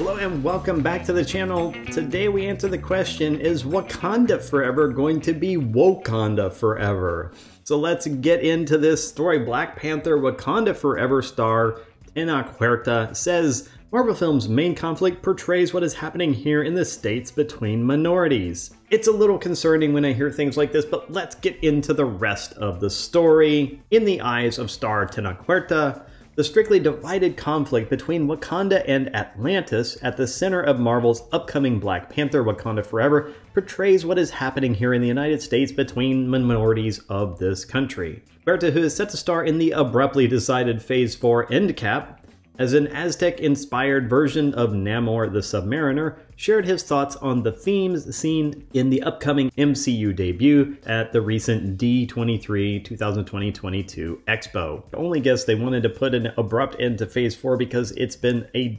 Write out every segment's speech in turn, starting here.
Hello and welcome back to the channel. Today we answer the question, is Wakanda Forever going to be Wokanda Forever? So let's get into this story. Black Panther Wakanda Forever star Tenoch Huerta says Marvel Films' main conflict portrays what is happening here in the States between minorities. It's a little concerning when I hear things like this, but let's get into the rest of the story. In the eyes of star Tenoch Huerta, the strictly divided conflict between Wakanda and Atlantis at the center of Marvel's upcoming Black Panther Wakanda Forever portrays what is happening here in the United States between minorities of this country. Huerta, who is set to star in the abruptly decided Phase 4 end cap as an Aztec-inspired version of Namor the Submariner, shared his thoughts on the themes seen in the upcoming MCU debut at the recent D23 2020-22 Expo. I only guess they wanted to put an abrupt end to Phase 4 because it's been a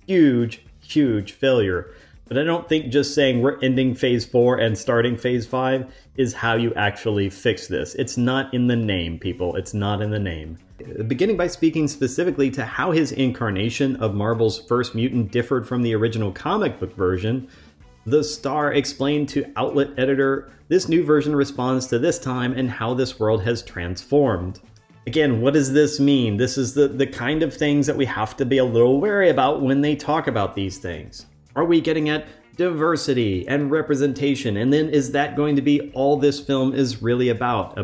huge failure. But I don't think just saying we're ending Phase 4 and starting Phase 5 is how you actually fix this. It's not in the name, people. It's not in the name. Beginning by speaking specifically to how his incarnation of Marvel's First Mutant differed from the original comic book version, the star explained to outlet editor, this new version responds to this time and how this world has transformed. Again, what does this mean? This is the kind of things that we have to be a little wary about when they talk about these things. Are we getting at diversity and representation? And then is that going to be all this film is really about?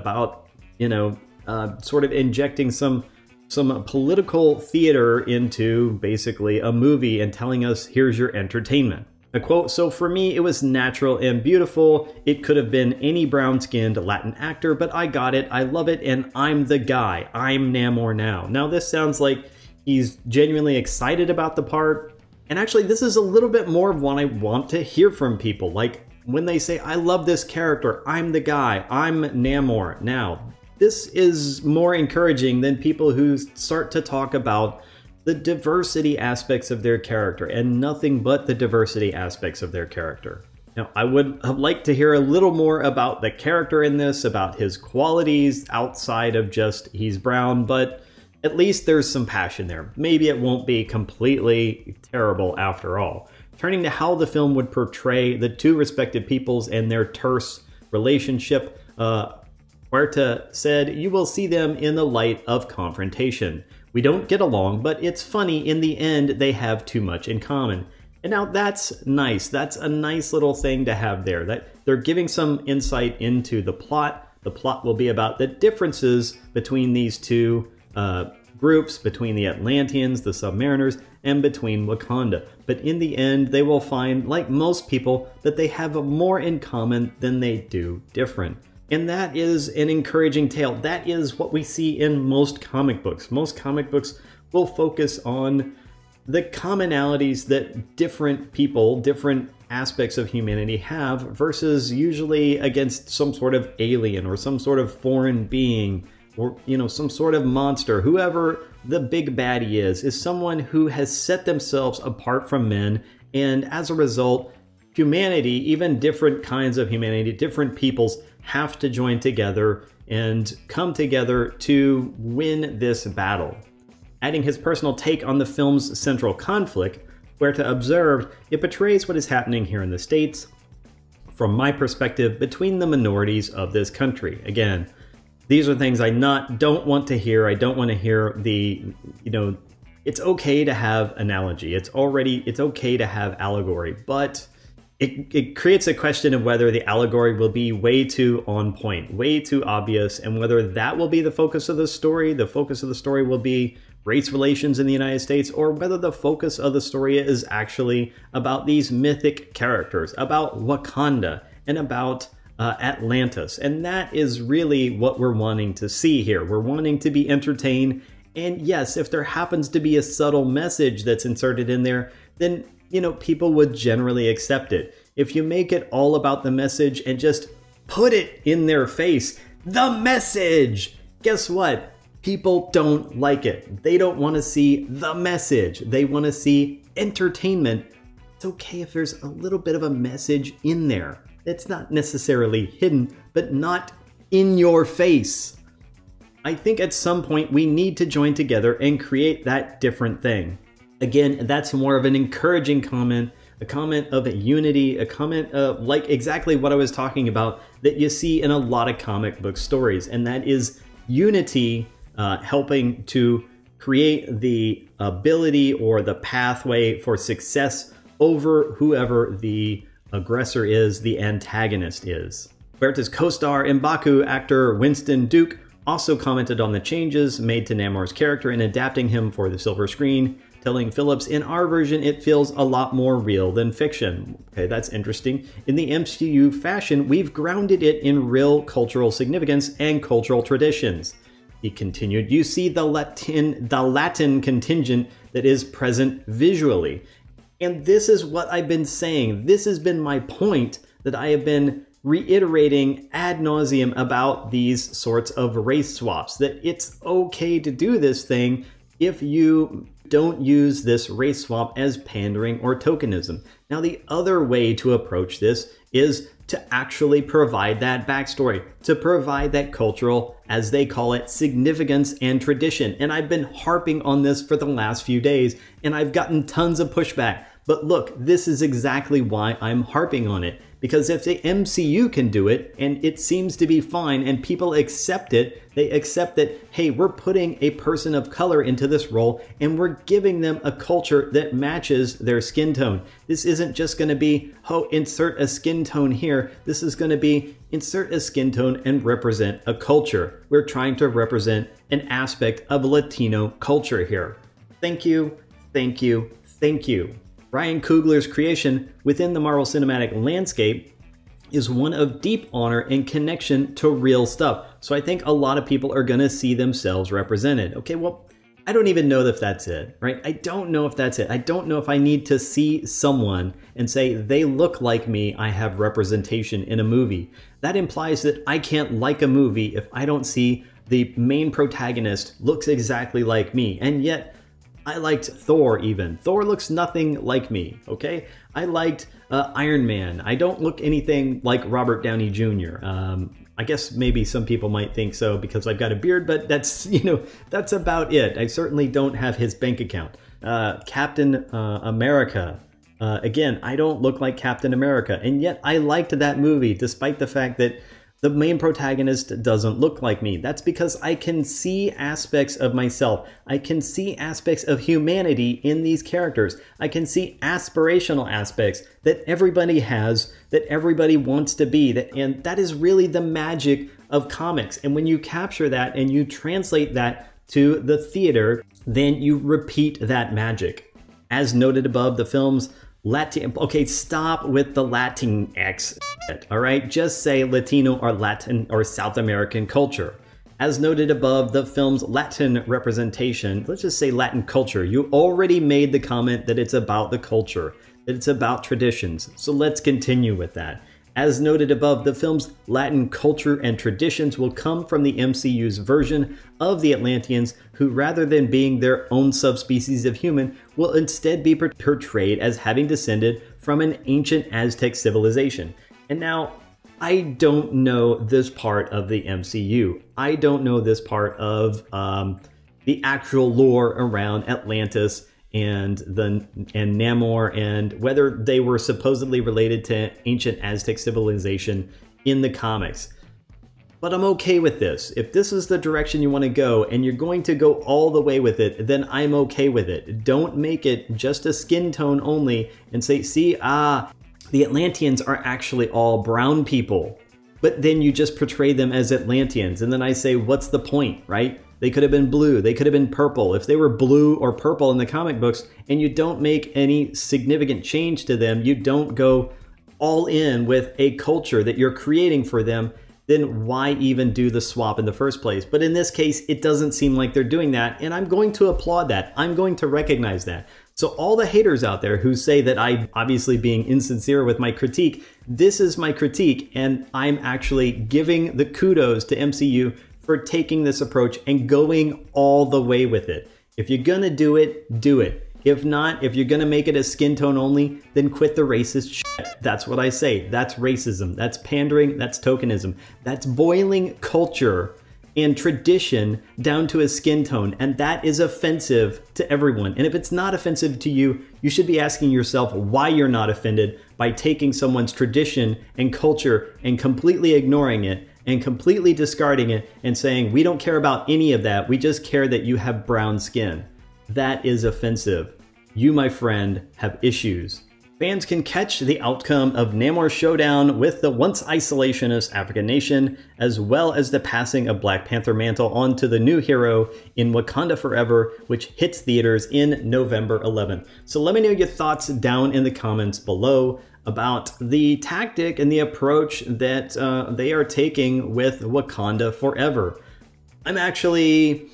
Sort of injecting some political theater into basically a movie and telling us, here's your entertainment. A quote, so for me, it was natural and beautiful. It could have been any brown-skinned Latin actor, but I got it, I love it, and I'm the guy. I'm Namor now. Now this sounds like he's genuinely excited about the part. And actually, this is a little bit more of what I want to hear from people. Like when they say, I love this character, I'm the guy, I'm Namor now. This is more encouraging than people who start to talk about the diversity aspects of their character and nothing but the diversity aspects of their character. Now, I would have liked to hear a little more about the character in this, about his qualities outside of just he's brown, but at least there's some passion there. Maybe it won't be completely terrible after all. Turning to how the film would portray the two respective peoples and their terse relationship, Huerta said, you will see them in the light of confrontation. We don't get along, but it's funny, in the end, they have too much in common. And now that's nice. That's a nice little thing to have there. That they're giving some insight into the plot. The plot will be about the differences between these two groups, between the Atlanteans, the Submariners, and between Wakanda. But in the end, they will find, like most people, that they have more in common than they do different. And that is an encouraging tale. That is what we see in most comic books. Most comic books will focus on the commonalities that different people, different aspects of humanity have, versus usually against some sort of alien or some sort of foreign being or, some sort of monster. Whoever the big baddie is someone who has set themselves apart from men, and as a result, humanity, even different kinds of humanity, different peoples, have to join together and come together to win this battle. Adding his personal take on the film's central conflict, Huerta observed, it portrays what is happening here in the States, from my perspective, between the minorities of this country. Again, these are things I don't want to hear. I don't want to hear the, it's okay to have analogy. It's okay to have allegory, but it creates a question of whether the allegory will be way too on point, way too obvious, and whether that will be the focus of the story. The focus of the story will be race relations in the United States, or whether the focus of the story is actually about these mythic characters, about Wakanda, and about Atlantis. And that is really what we're wanting to see here. We're wanting to be entertained. And yes, if there happens to be a subtle message that's inserted in there, then people would generally accept it. If you make it all about the message and just put it in their face, the message, guess what? People don't like it. They don't want to see the message. They want to see entertainment. It's okay if there's a little bit of a message in there. It's not necessarily hidden, but not in your face. I think at some point we need to join together and create that different thing. Again, that's more of an encouraging comment, a comment of unity, a comment of like exactly what I was talking about that you see in a lot of comic book stories. And that is unity helping to create the ability or the pathway for success over whoever the aggressor is, the antagonist is. Huerta's co-star M'Baku actor Winston Duke also commented on the changes made to Namor's character in adapting him for the silver screen, telling Phillips, in our version, it feels a lot more real than fiction. Okay, that's interesting. In the MCU fashion, we've grounded it in real cultural significance and cultural traditions. He continued, you see the Latin contingent that is present visually. And this is what I've been saying. This has been my point that I have been reiterating ad nauseum about these sorts of race swaps, that it's okay to do this thing if you don't use this race swap as pandering or tokenism. Now, the other way to approach this is to actually provide that backstory, to provide that cultural, as they call it, significance and tradition. And I've been harping on this for the last few days, and I've gotten tons of pushback. But look, this is exactly why I'm harping on it. Because if the MCU can do it, and it seems to be fine, and people accept it, they accept that, hey, we're putting a person of color into this role, and we're giving them a culture that matches their skin tone. This isn't just going to be, oh, insert a skin tone here. This is going to be, insert a skin tone and represent a culture. We're trying to represent an aspect of Latino culture here. Thank you, thank you, thank you. Ryan Coogler's creation within the Marvel Cinematic landscape is one of deep honor and connection to real stuff. So I think a lot of people are going to see themselves represented. Okay, well, I don't even know if that's it, right? I don't know if that's it. I don't know if I need to see someone and say, they look like me, I have representation in a movie. That implies that I can't like a movie if I don't see the main protagonist looks exactly like me. And yet, I liked Thor even. Thor looks nothing like me, okay? I liked Iron Man. I don't look anything like Robert Downey Jr. I guess maybe some people might think so because I've got a beard, but that's, you know, that's about it. I certainly don't have his bank account. Captain America. Again, I don't look like Captain America, and yet I liked that movie despite the fact that the main protagonist doesn't look like me. That's because I can see aspects of myself. I can see aspects of humanity in these characters. I can see aspirational aspects that everybody has, that everybody wants to be. And that is really the magic of comics. And when you capture that and you translate that to the theater, then you repeat that magic. As noted above, the film's Latin, okay, stop with the Latinx, all right? Just say Latino or Latin or South American culture. As noted above, the film's Latin representation, let's just say Latin culture. You already made the comment that it's about the culture, that it's about traditions. So let's continue with that. As noted above, the film's Latin culture and traditions will come from the MCU's version of the Atlanteans, who rather than being their own subspecies of human, will instead be portrayed as having descended from an ancient Aztec civilization. And now, I don't know this part of the MCU. I don't know this part of the actual lore around Atlantis and Namor, and whether they were supposedly related to ancient Aztec civilization in the comics. But I'm okay with this. If this is the direction you want to go and you're going to go all the way with it, then I'm okay with it. Don't make it just a skin tone only and say, see, the Atlanteans are actually all brown people. But then you just portray them as Atlanteans. And then I say, what's the point, right? They could have been blue. They could have been purple. If they were blue or purple in the comic books and you don't make any significant change to them, you don't go all in with a culture that you're creating for them, then why even do the swap in the first place? But in this case, it doesn't seem like they're doing that, and I'm going to applaud that. I'm going to recognize that. So all the haters out there who say that I'm obviously being insincere with my critique, this is my critique, and I'm actually giving the kudos to MCU for taking this approach and going all the way with it. If you're gonna do it, do it. If not, if you're gonna make it a skin tone only, then quit the racist shit. That's what I say. That's racism. That's pandering. That's tokenism. That's boiling culture and tradition down to a skin tone, and that is offensive to everyone. And if it's not offensive to you, you should be asking yourself why you're not offended by taking someone's tradition and culture and completely ignoring it and completely discarding it and saying, we don't care about any of that, we just care that you have brown skin. That is offensive. You, my friend, have issues. Fans can catch the outcome of Namor's showdown with the once isolationist African nation, as well as the passing of Black Panther mantle onto the new hero in Wakanda Forever, which hits theaters in November 11th. So let me know your thoughts down in the comments below about the tactic and the approach that they are taking with Wakanda Forever. I'm actually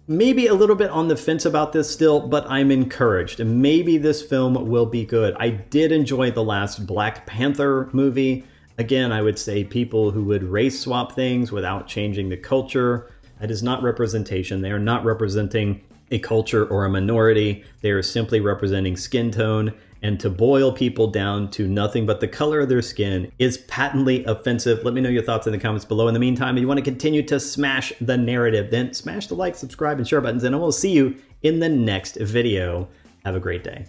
maybe a little bit on the fence about this still, but I'm encouraged. Maybe this film will be good. I did enjoy the last Black Panther movie. Again, I would say people who would race swap things without changing the culture. That is not representation. They are not representing a culture or a minority. They are simply representing skin tone. And to boil people down to nothing but the color of their skin is patently offensive. Let me know your thoughts in the comments below. In the meantime, if you want to continue to smash the narrative, then smash the like, subscribe, and share buttons, and I will see you in the next video. Have a great day.